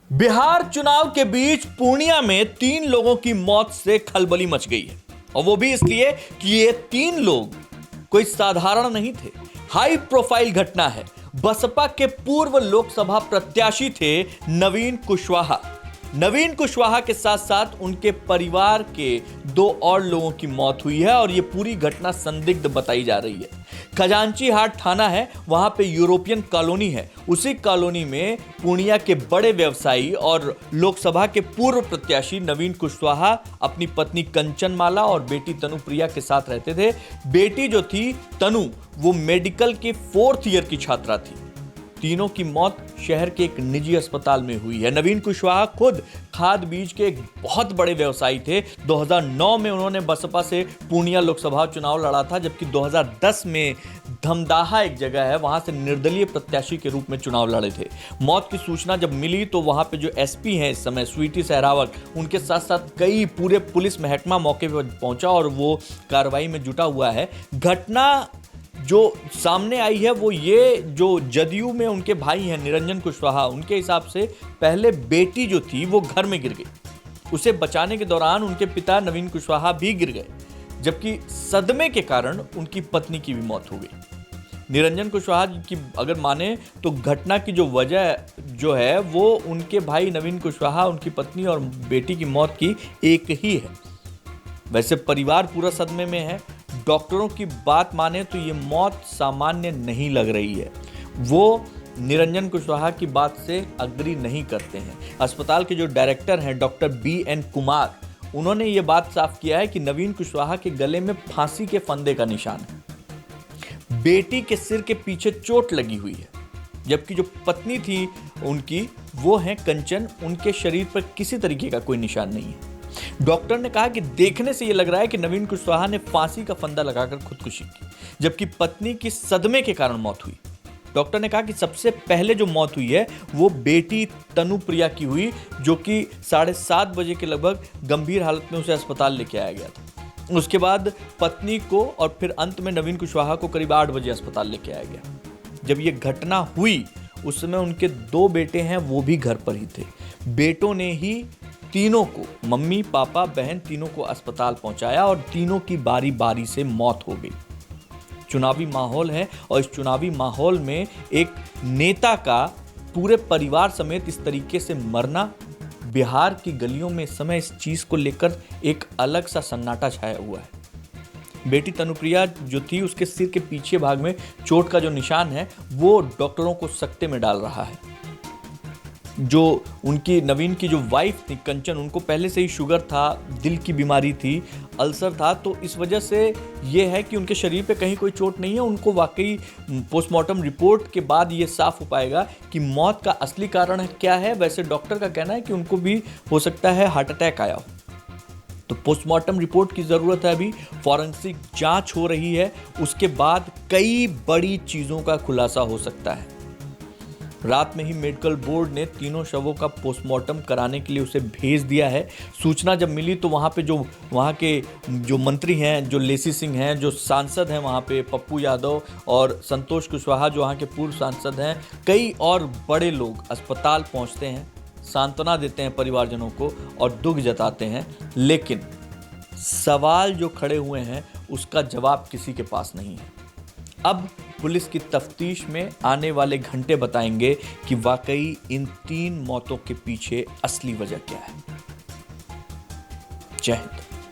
बिहार चुनाव के बीच पूर्णिया में 3 लोगों की मौत से खलबली मच गई है और वो भी इसलिए कि ये 3 लोग कोई साधारण नहीं थे। हाई प्रोफाइल घटना है। बसपा के पूर्व लोकसभा प्रत्याशी थे नवीन कुशवाहा। नवीन कुशवाहा के साथ साथ उनके परिवार के 2 और लोगों की मौत हुई है और ये पूरी घटना संदिग्ध बताई जा रही है। खजांची हाट थाना है, वहां पे यूरोपियन कॉलोनी है। उसी कॉलोनी में पूर्णिया के बड़े व्यवसायी और लोकसभा के पूर्व प्रत्याशी नवीन कुशवाहा अपनी पत्नी कंचनमाला और बेटी तनुप्रिया के साथ रहते थे। बेटी जो थी तनु, वो मेडिकल के 4th ईयर की छात्रा थी। तीनों की मौत शहर के एक निजी अस्पताल में हुई है। नवीन कुशवाहा खुद खाद बीज के एक बहुत बड़े व्यवसायी थे। 2009 में उन्होंने बसपा से पूर्णिया लोकसभा चुनाव लड़ा था, जबकि 2010 में धमदाहा एक जगह है, वहां से निर्दलीय प्रत्याशी के रूप में चुनाव लड़े थे। मौत की सूचना जब मिली तो वहां पे जो एसपी हैं इस समय स्वीटी सहरावत, उनके साथ साथ कई पूरे पुलिस महकमा मौके पर पहुंचा और वो कार्रवाई में जुटा हुआ है। घटना जो सामने आई है वो ये, जो जदयू में उनके भाई हैं निरंजन कुशवाहा, उनके हिसाब से पहले बेटी जो थी वो घर में गिर गई। उसे बचाने के दौरान उनके पिता नवीन कुशवाहा भी गिर गए, जबकि सदमे के कारण उनकी पत्नी की भी मौत हो गई। निरंजन कुशवाहा की अगर माने तो घटना की जो वजह जो है वो उनके भाई नवीन कुशवाहा, उनकी पत्नी और बेटी की मौत की एक ही है। वैसे परिवार पूरा सदमे में है। डॉक्टरों की बात माने तो ये मौत सामान्य नहीं लग रही है। वो निरंजन कुशवाहा की बात से अग्री नहीं करते हैं। अस्पताल के जो डायरेक्टर हैं डॉक्टर BN कुमार, उन्होंने ये बात साफ किया है कि नवीन कुशवाहा के गले में फांसी के फंदे का निशान है। बेटी के सिर के पीछे चोट लगी हुई है, जबकि जो पत्नी थी उनकी वो है कंचन, उनके शरीर पर किसी तरीके का कोई निशान नहीं है। डॉक्टर ने कहा कि देखने से यह लग रहा है कि नवीन कुशवाहा ने फांसी का फंदा लगाकर खुदकुशी की, जबकि पत्नी की सदमे के कारण मौत हुई। डॉक्टर ने कहा कि सबसे पहले जो मौत हुई है वो बेटी तनुप्रिया की हुई, जो कि 7:30 बजे के लगभग गंभीर हालत में उसे अस्पताल लेके आया गया था। उसके बाद पत्नी को और फिर अंत में नवीन कुशवाहा को करीब 8 बजे अस्पताल लेके आया गया। जब ये घटना हुई उस समय उनके 2 बेटे हैं, वो भी घर पर ही थे। बेटों ने ही तीनों को, मम्मी पापा बहन, तीनों को अस्पताल पहुंचाया और तीनों की बारी बारी से मौत हो गई। चुनावी माहौल है और इस चुनावी माहौल में एक नेता का पूरे परिवार समेत इस तरीके से मरना, बिहार की गलियों में इस समय इस चीज को लेकर एक अलग सा सन्नाटा छाया हुआ है। बेटी तनुप्रिया जो थी उसके सिर के पीछे भाग में चोट का जो निशान है वो डॉक्टरों को सकते में डाल रहा है। जो उनकी नवीन की जो वाइफ थी कंचन, उनको पहले से ही शुगर था, दिल की बीमारी थी, अल्सर था, तो इस वजह से ये है कि उनके शरीर पे कहीं कोई चोट नहीं है। उनको वाकई पोस्टमार्टम रिपोर्ट के बाद ये साफ हो पाएगा कि मौत का असली कारण क्या है। वैसे डॉक्टर का कहना है कि उनको भी हो सकता है हार्ट अटैक आया हो, तो पोस्टमार्टम रिपोर्ट की ज़रूरत है। अभी फॉरेंसिक जांच हो रही है, उसके बाद कई बड़ी चीज़ों का खुलासा हो सकता है। रात में ही मेडिकल बोर्ड ने तीनों शवों का पोस्टमार्टम कराने के लिए उसे भेज दिया है। सूचना जब मिली तो वहाँ के जो मंत्री हैं, जो लेसी सिंह हैं, जो सांसद हैं वहाँ पे पप्पू यादव और संतोष कुशवाहा जो वहाँ के पूर्व सांसद हैं, कई और बड़े लोग अस्पताल पहुँचते हैं, सांत्वना देते हैं परिवारजनों को और दुख जताते हैं। लेकिन सवाल जो खड़े हुए हैं उसका जवाब किसी के पास नहीं है। अब पुलिस की तफ्तीश में आने वाले घंटे बताएंगे कि वाकई इन 3 मौतों के पीछे असली वजह क्या है। जय हिंद।